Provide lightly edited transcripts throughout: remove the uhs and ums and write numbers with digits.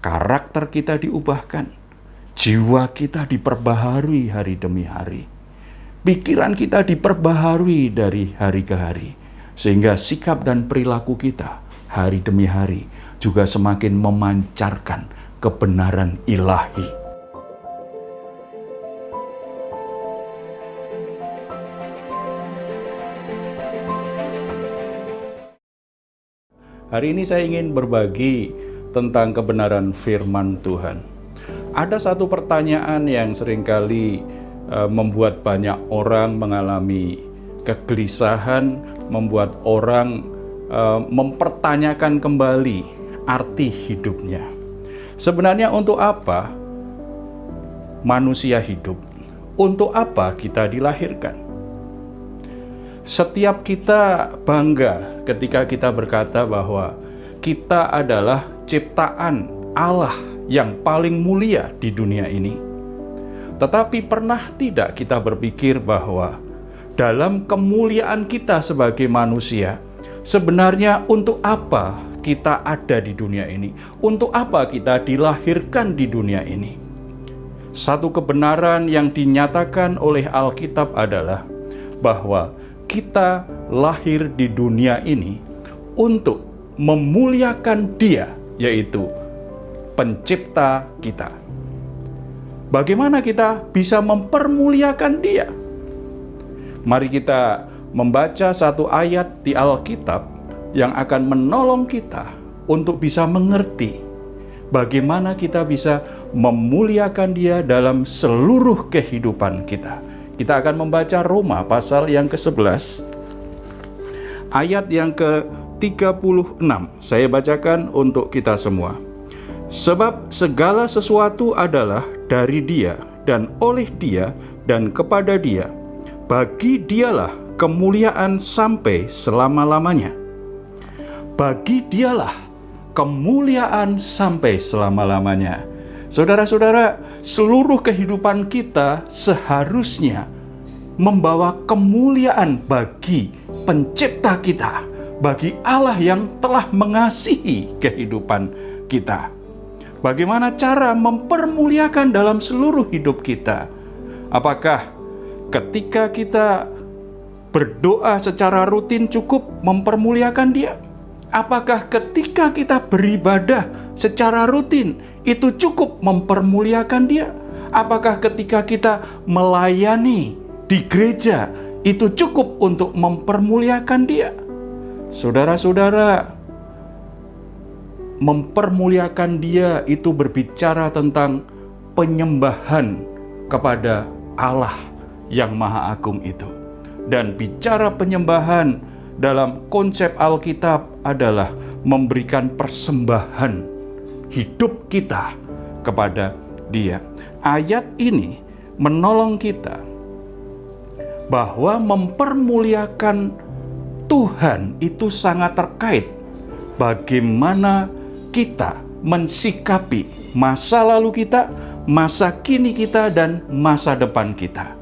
karakter kita diubahkan, jiwa kita diperbaharui hari demi hari, pikiran kita diperbaharui dari hari ke hari, sehingga sikap dan perilaku kita hari demi hari juga semakin memancarkan kebenaran ilahi. Hari ini saya ingin berbagi tentang kebenaran firman Tuhan. Ada satu pertanyaan yang seringkali membuat banyak orang mengalami kegelisahan, membuat orang mempertanyakan kembali arti hidupnya. Sebenarnya untuk apa manusia hidup? Untuk apa kita dilahirkan? Setiap kita bangga ketika kita berkata bahwa kita adalah ciptaan Allah yang paling mulia di dunia ini. Tetapi pernah tidak kita berpikir bahwa dalam kemuliaan kita sebagai manusia, sebenarnya untuk apa kita ada di dunia ini? Untuk apa kita dilahirkan di dunia ini? Satu kebenaran yang dinyatakan oleh Alkitab adalah bahwa kita lahir di dunia ini untuk memuliakan Dia, yaitu pencipta kita. Bagaimana kita bisa mempermuliakan Dia? Mari kita membaca satu ayat di Alkitab yang akan menolong kita untuk bisa mengerti bagaimana kita bisa memuliakan Dia dalam seluruh kehidupan kita. Kita akan membaca Roma pasal yang ke-11, ayat yang ke-36. Saya bacakan untuk kita semua. Sebab segala sesuatu adalah dari Dia, dan oleh Dia, dan kepada Dia. Bagi Dialah kemuliaan sampai selama-lamanya. Bagi Dialah kemuliaan sampai selama-lamanya. Saudara-saudara, seluruh kehidupan kita seharusnya membawa kemuliaan bagi pencipta kita, bagi Allah yang telah mengasihi kehidupan kita. Bagaimana cara mempermuliakan dalam seluruh hidup kita? Apakah ketika kita berdoa secara rutin cukup mempermuliakan Dia? Apakah ketika kita beribadah secara rutin itu cukup mempermuliakan Dia? Apakah ketika kita melayani di gereja itu cukup untuk mempermuliakan Dia? Saudara-saudara, mempermuliakan Dia itu berbicara tentang penyembahan kepada Allah yang Maha Agung itu. Dan bicara penyembahan dalam konsep Alkitab adalah memberikan persembahan hidup kita kepada Dia. Ayat ini menolong kita bahwa mempermuliakan Tuhan itu sangat terkait bagaimana kita mensikapi masa lalu kita, masa kini kita, dan masa depan kita.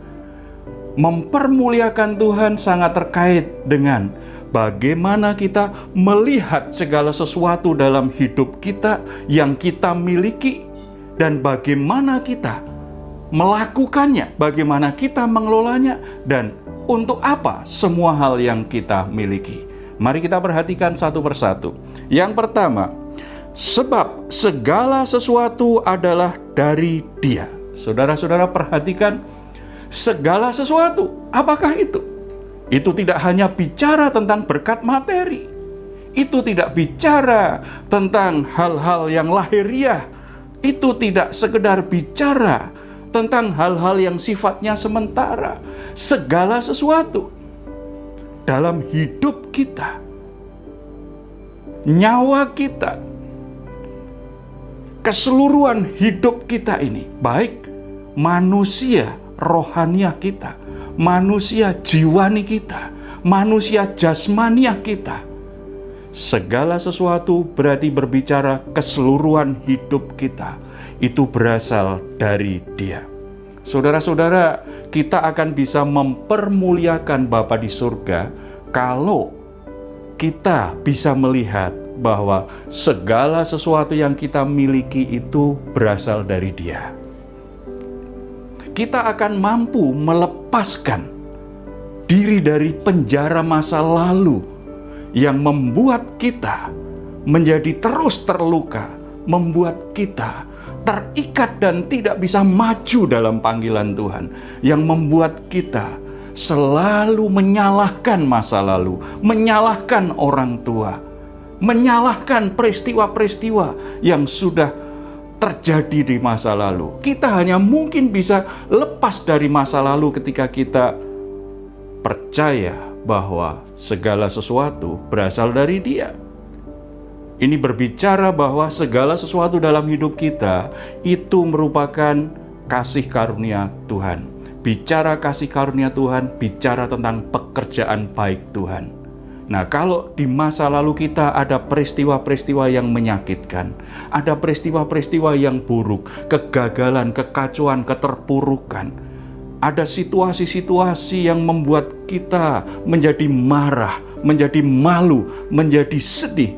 Mempermuliakan Tuhan sangat terkait dengan bagaimana kita melihat segala sesuatu dalam hidup kita yang kita miliki, dan bagaimana kita melakukannya, bagaimana kita mengelolanya, dan untuk apa semua hal yang kita miliki. Mari kita perhatikan satu persatu. Yang pertama, sebab segala sesuatu adalah dari Dia. Saudara-saudara perhatikan, segala sesuatu, apakah itu? Itu tidak hanya bicara tentang berkat materi. Itu tidak bicara tentang hal-hal yang lahiriah. Itu tidak sekedar bicara tentang hal-hal yang sifatnya sementara. Segala sesuatu dalam hidup kita, nyawa kita, keseluruhan hidup kita ini, baik manusia rohaniah kita, manusia jiwani kita, manusia jasmaniah kita, segala sesuatu berarti berbicara keseluruhan hidup kita itu berasal dari Dia. Saudara-saudara, kita akan bisa mempermuliakan Bapa di surga kalau kita bisa melihat bahwa segala sesuatu yang kita miliki itu berasal dari Dia. Kita akan mampu melepaskan diri dari penjara masa lalu yang membuat kita menjadi terus terluka, membuat kita terikat dan tidak bisa maju dalam panggilan Tuhan, yang membuat kita selalu menyalahkan masa lalu, menyalahkan orang tua, menyalahkan peristiwa-peristiwa yang sudah terjadi di masa lalu. Kita hanya mungkin bisa lepas dari masa lalu ketika kita percaya bahwa segala sesuatu berasal dari Dia. Ini berbicara bahwa segala sesuatu dalam hidup kita itu merupakan kasih karunia Tuhan. Bicara kasih karunia Tuhan, bicara tentang pekerjaan baik Tuhan. Nah, kalau di masa lalu kita ada peristiwa-peristiwa yang menyakitkan, ada peristiwa-peristiwa yang buruk, kegagalan, kekacauan, keterpurukan, ada situasi-situasi yang membuat kita menjadi marah, menjadi malu, menjadi sedih.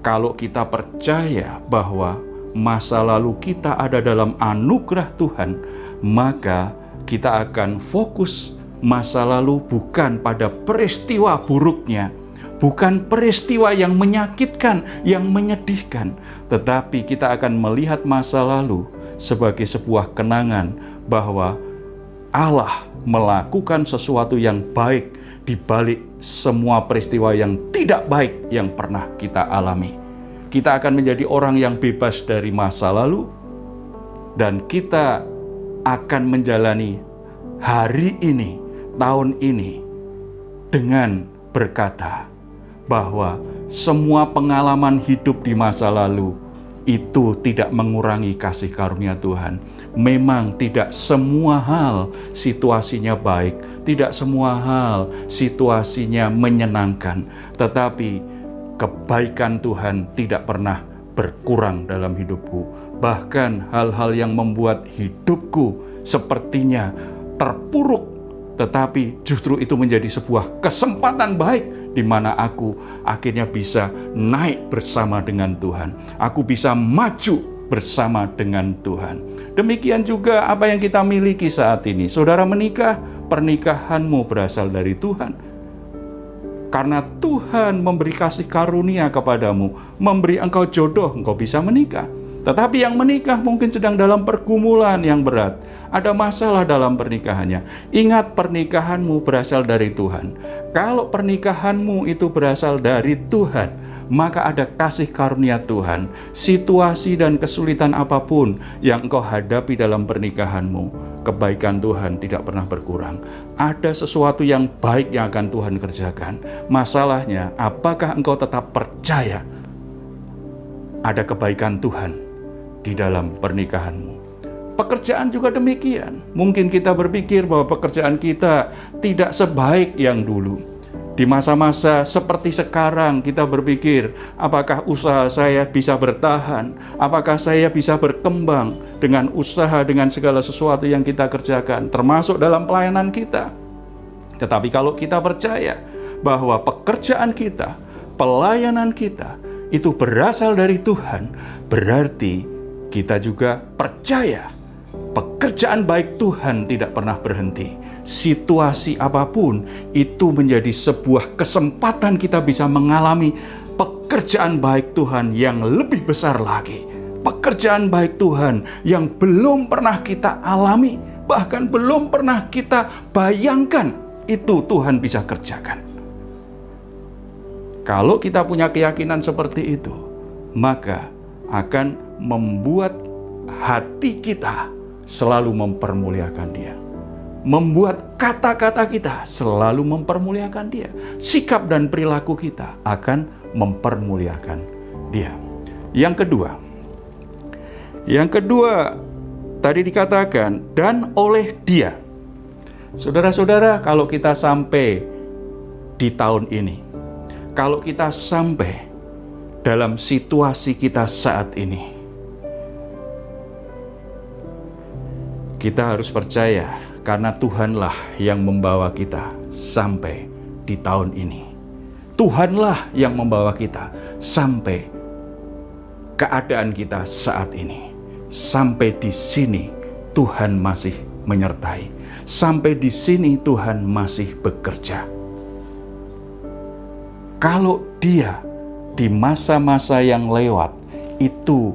Kalau kita percaya bahwa masa lalu kita ada dalam anugerah Tuhan, maka kita akan fokus masa lalu bukan pada peristiwa buruknya, bukan peristiwa yang menyakitkan, yang menyedihkan, tetapi kita akan melihat masa lalu sebagai sebuah kenangan bahwa Allah melakukan sesuatu yang baik di balik semua peristiwa yang tidak baik yang pernah kita alami. Kita akan menjadi orang yang bebas dari masa lalu, dan kita akan menjalani hari ini, tahun ini, dengan berkata bahwa semua pengalaman hidup di masa lalu itu tidak mengurangi kasih karunia Tuhan. Memang tidak semua hal situasinya baik, tidak semua hal situasinya menyenangkan, tetapi kebaikan Tuhan tidak pernah berkurang dalam hidupku. Bahkan hal-hal yang membuat hidupku sepertinya terpuruk, tetapi justru itu menjadi sebuah kesempatan baik di mana aku akhirnya bisa naik bersama dengan Tuhan. Aku bisa maju bersama dengan Tuhan. Demikian juga apa yang kita miliki saat ini. Saudara menikah, pernikahanmu berasal dari Tuhan. Karena Tuhan memberi kasih karunia kepadamu, memberi engkau jodoh, engkau bisa menikah. Tetapi yang menikah mungkin sedang dalam pergumulan yang berat, ada masalah dalam pernikahannya. Ingat, pernikahanmu berasal dari Tuhan. Kalau pernikahanmu itu berasal dari Tuhan, maka ada kasih karunia Tuhan. Situasi dan kesulitan apapun yang engkau hadapi dalam pernikahanmu, kebaikan Tuhan tidak pernah berkurang. Ada sesuatu yang baik yang akan Tuhan kerjakan. Masalahnya, apakah engkau tetap percaya ada kebaikan Tuhan di dalam pernikahanmu? Pekerjaan juga demikian. Mungkin kita berpikir bahwa pekerjaan kita tidak sebaik yang dulu. Di masa-masa seperti sekarang kita berpikir, apakah usaha saya bisa bertahan? Apakah saya bisa berkembang dengan usaha, dengan segala sesuatu yang kita kerjakan, termasuk dalam pelayanan kita? Tetapi kalau kita percaya bahwa pekerjaan kita, pelayanan kita itu berasal dari Tuhan, berarti kita juga percaya pekerjaan baik Tuhan tidak pernah berhenti. Situasi apapun itu menjadi sebuah kesempatan kita bisa mengalami pekerjaan baik Tuhan yang lebih besar lagi. Pekerjaan baik Tuhan yang belum pernah kita alami, bahkan belum pernah kita bayangkan itu Tuhan bisa kerjakan. Kalau kita punya keyakinan seperti itu, maka akan membuat hati kita selalu mempermuliakan Dia. Membuat kata-kata kita selalu mempermuliakan Dia. Sikap dan perilaku kita akan mempermuliakan Dia. Yang kedua tadi dikatakan, dan oleh Dia. Saudara-saudara, kalau kita sampai di tahun ini, kalau kita sampai dalam situasi kita saat ini, kita harus percaya karena Tuhanlah yang membawa kita sampai di tahun ini. Tuhanlah yang membawa kita sampai keadaan kita saat ini. Sampai di sini Tuhan masih menyertai. Sampai di sini Tuhan masih bekerja. Kalau Dia di masa-masa yang lewat itu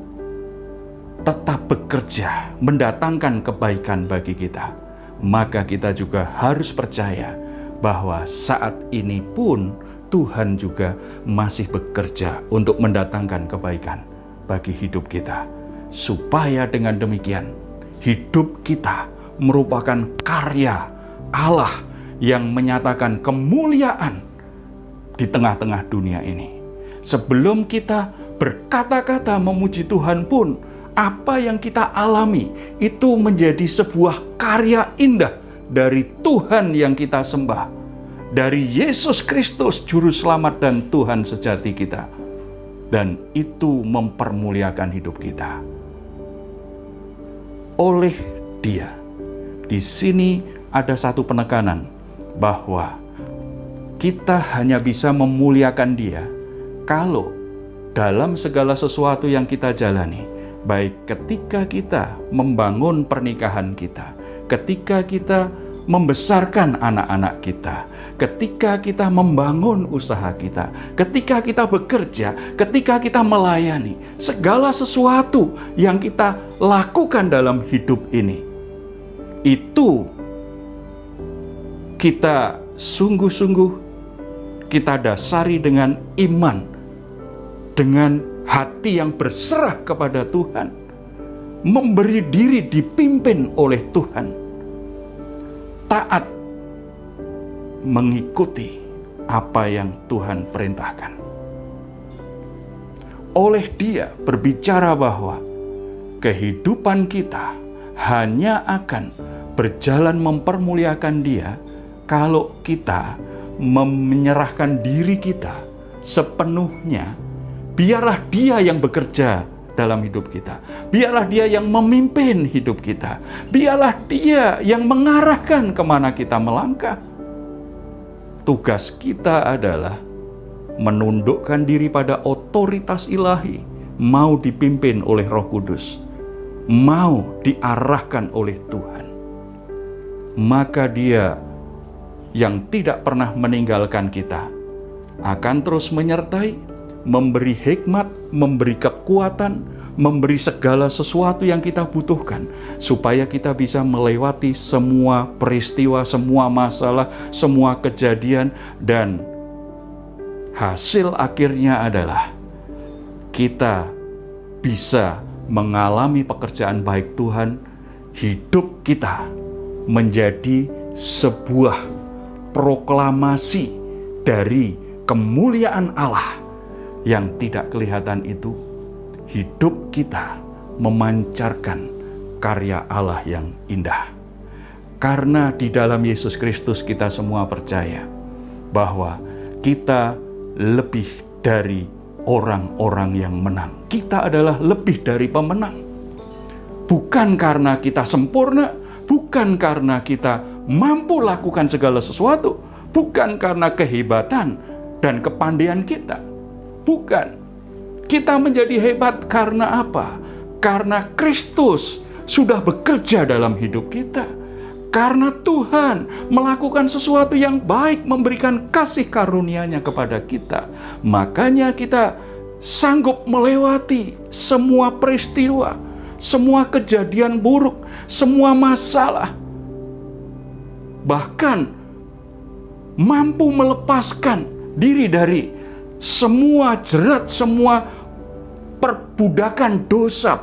tetap bekerja, mendatangkan kebaikan bagi kita, maka kita juga harus percaya bahwa saat ini pun Tuhan juga masih bekerja untuk mendatangkan kebaikan bagi hidup kita. Supaya dengan demikian, hidup kita merupakan karya Allah yang menyatakan kemuliaan di tengah-tengah dunia ini. Sebelum kita berkata-kata memuji Tuhan pun, apa yang kita alami itu menjadi sebuah karya indah dari Tuhan yang kita sembah, dari Yesus Kristus Juru Selamat dan Tuhan sejati kita. Dan itu mempermuliakan hidup kita. Oleh Dia, di sini ada satu penekanan bahwa kita hanya bisa memuliakan Dia kalau dalam segala sesuatu yang kita jalani, baik ketika kita membangun pernikahan kita, ketika kita membesarkan anak-anak kita, ketika kita membangun usaha kita, ketika kita bekerja, ketika kita melayani, segala sesuatu yang kita lakukan dalam hidup ini, itu kita sungguh-sungguh kita dasari dengan iman, dengan hati yang berserah kepada Tuhan, memberi diri dipimpin oleh Tuhan, taat mengikuti apa yang Tuhan perintahkan. Oleh Dia berbicara bahwa kehidupan kita hanya akan berjalan mempermuliakan Dia kalau kita menyerahkan diri kita sepenuhnya. Biarlah Dia yang bekerja dalam hidup kita. Biarlah Dia yang memimpin hidup kita. Biarlah Dia yang mengarahkan kemana kita melangkah. Tugas kita adalah menundukkan diri pada otoritas ilahi, mau dipimpin oleh Roh Kudus, mau diarahkan oleh Tuhan. Maka Dia yang tidak pernah meninggalkan kita akan terus menyertai, memberi hikmat, memberi kekuatan, memberi segala sesuatu yang kita butuhkan, supaya kita bisa melewati semua peristiwa, semua masalah, semua kejadian, dan hasil akhirnya adalah kita bisa mengalami pekerjaan baik Tuhan. Hidup kita menjadi sebuah proklamasi dari kemuliaan Allah yang tidak kelihatan itu. Hidup kita memancarkan karya Allah yang indah. Karena di dalam Yesus Kristus kita semua percaya bahwa kita lebih dari orang-orang yang menang. Kita adalah lebih dari pemenang. Bukan karena kita sempurna, bukan karena kita mampu lakukan segala sesuatu, bukan karena kehebatan dan kepandaian kita. Bukan. Kita menjadi hebat karena apa? Karena Kristus sudah bekerja dalam hidup kita. Karena Tuhan melakukan sesuatu yang baik, memberikan kasih karunia-Nya kepada kita. Makanya kita sanggup melewati semua peristiwa, semua kejadian buruk, semua masalah. Bahkan mampu melepaskan diri dari semua jerat, semua perbudakan dosa,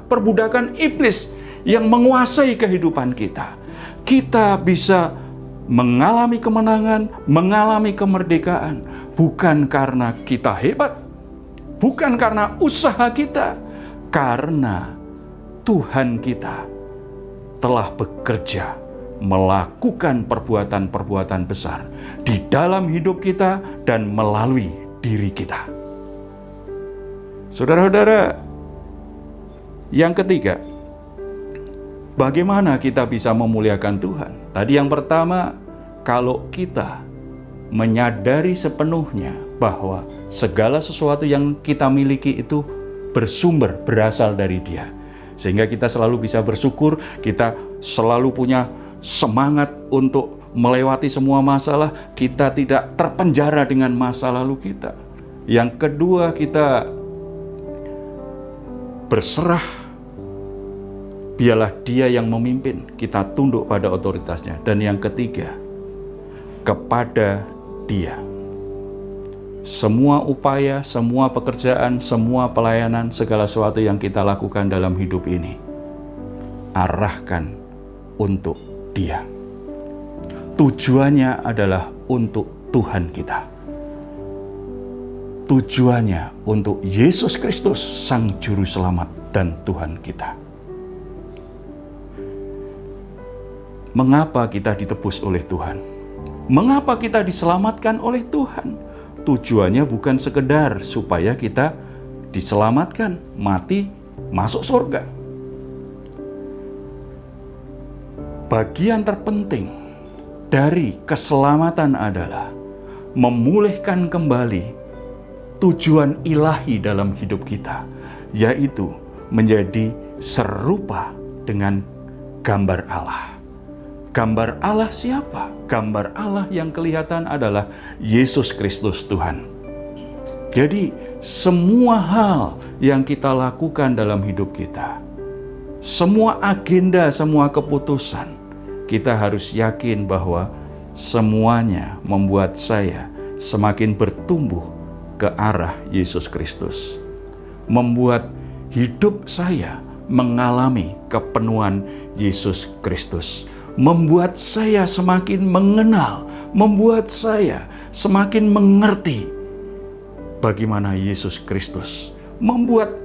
perbudakan iblis yang menguasai kehidupan kita. Kita bisa mengalami kemenangan, mengalami kemerdekaan, bukan karena kita hebat, bukan karena usaha kita, karena Tuhan kita telah bekerja melakukan perbuatan-perbuatan besar di dalam hidup kita dan melalui diri kita. Saudara-saudara, yang ketiga, bagaimana kita bisa memuliakan Tuhan? Tadi yang pertama, kalau kita menyadari sepenuhnya bahwa segala sesuatu yang kita miliki itu berasal dari Dia. Sehingga kita selalu bisa bersyukur, kita selalu punya semangat untuk melewati semua masalah, kita tidak terpenjara dengan masa lalu kita. Yang kedua, kita berserah, biarlah Dia yang memimpin, kita tunduk pada otoritasnya. Dan yang ketiga, kepada Dia semua upaya, semua pekerjaan, semua pelayanan, segala sesuatu yang kita lakukan dalam hidup ini, arahkan untuk Dia. Tujuannya adalah untuk Tuhan kita. Tujuannya untuk Yesus Kristus, Sang Juru Selamat dan Tuhan kita. Mengapa kita ditebus oleh Tuhan? Mengapa kita diselamatkan oleh Tuhan? Tujuannya bukan sekedar supaya kita diselamatkan, mati, masuk surga. Bagian terpenting dari keselamatan adalah memulihkan kembali tujuan ilahi dalam hidup kita, yaitu menjadi serupa dengan gambar Allah. Gambar Allah siapa? Gambar Allah yang kelihatan adalah Yesus Kristus Tuhan. Jadi semua hal yang kita lakukan dalam hidup kita, semua agenda, semua keputusan, kita harus yakin bahwa semuanya membuat saya semakin bertumbuh ke arah Yesus Kristus. Membuat hidup saya mengalami kepenuhan Yesus Kristus. Membuat saya semakin mengenal, membuat saya semakin mengerti bagaimana Yesus Kristus. Membuat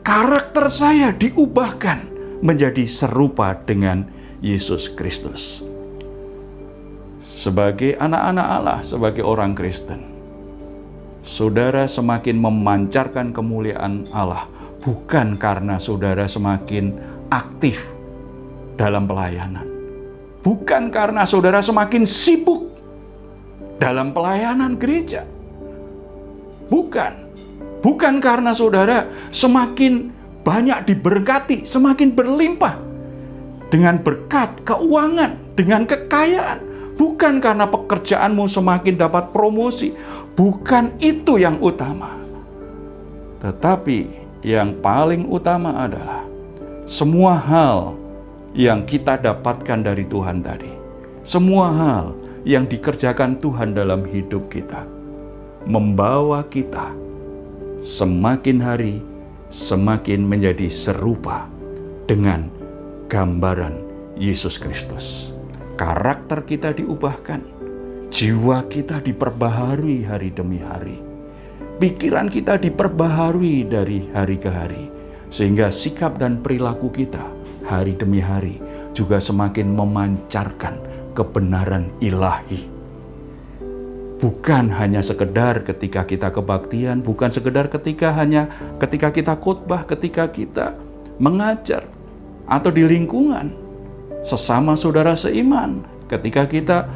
karakter saya diubahkan menjadi serupa dengan Yesus Kristus. Sebagai anak-anak Allah, sebagai orang Kristen, saudara semakin memancarkan kemuliaan Allah bukan karena saudara semakin aktif dalam pelayanan. Bukan karena saudara semakin sibuk dalam pelayanan gereja. Bukan karena saudara semakin banyak diberkati, semakin berlimpah dengan berkat, keuangan, dengan kekayaan. Bukan karena pekerjaanmu semakin dapat promosi. Bukan itu yang utama. Tetapi yang paling utama adalah semua hal yang kita dapatkan dari Tuhan tadi, semua hal yang dikerjakan Tuhan dalam hidup kita, membawa kita semakin hari semakin menjadi serupa dengan gambaran Yesus Kristus. Karakter kita diubahkan, jiwa kita diperbaharui hari demi hari, pikiran kita diperbaharui dari hari ke hari, sehingga sikap dan perilaku kita hari demi hari juga semakin memancarkan kebenaran ilahi. Bukan hanya sekedar ketika kita kebaktian, bukan sekedar ketika kita khotbah, ketika kita mengajar, atau di lingkungan sesama saudara seiman, ketika kita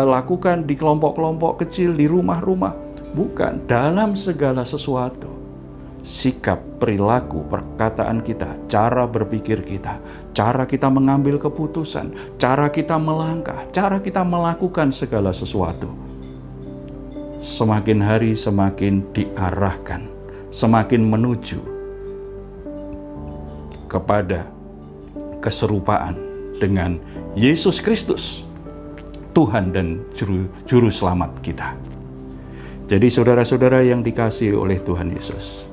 lakukan di kelompok-kelompok kecil, di rumah-rumah. Bukan, dalam segala sesuatu. Sikap, perilaku, perkataan kita, cara berpikir kita, cara kita mengambil keputusan, cara kita melangkah, cara kita melakukan segala sesuatu, semakin hari semakin diarahkan, semakin menuju kepada keserupaan dengan Yesus Kristus, Tuhan dan Juru Selamat kita. Jadi saudara-saudara yang dikasihi oleh Tuhan Yesus,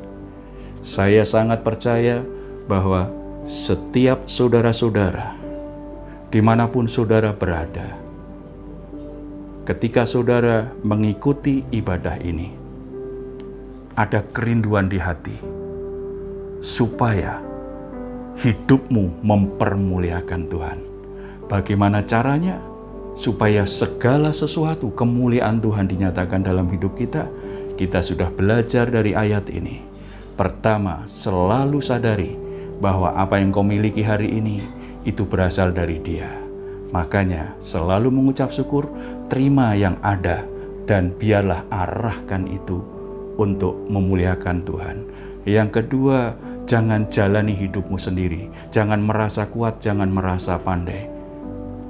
saya sangat percaya bahwa setiap saudara-saudara, dimanapun saudara berada, ketika saudara mengikuti ibadah ini, ada kerinduan di hati, supaya hidupmu mempermuliakan Tuhan. Bagaimana caranya? Supaya segala sesuatu kemuliaan Tuhan dinyatakan dalam hidup kita. Kita sudah belajar dari ayat ini. Pertama, selalu sadari bahwa apa yang kau miliki hari ini itu berasal dari Dia. Makanya selalu mengucap syukur, terima yang ada dan biarlah arahkan itu untuk memuliakan Tuhan. Yang kedua, jangan jalani hidupmu sendiri. Jangan merasa kuat, jangan merasa pandai.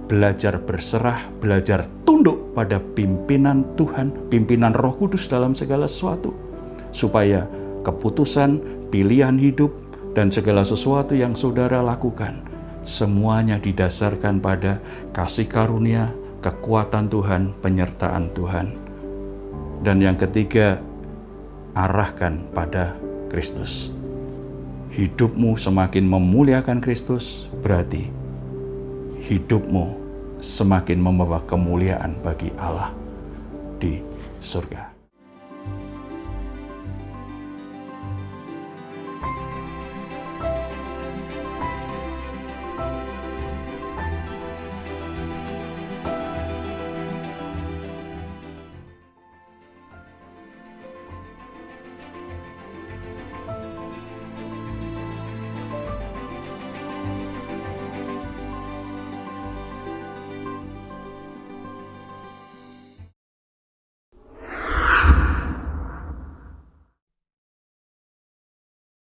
Belajar berserah, belajar tunduk pada pimpinan Tuhan, pimpinan Roh Kudus dalam segala sesuatu. Supaya keputusan, pilihan hidup, dan segala sesuatu yang saudara lakukan, semuanya didasarkan pada kasih karunia, kekuatan Tuhan, penyertaan Tuhan. Dan yang ketiga, arahkan pada Kristus. Hidupmu semakin memuliakan Kristus, berarti hidupmu semakin membawa kemuliaan bagi Allah di surga.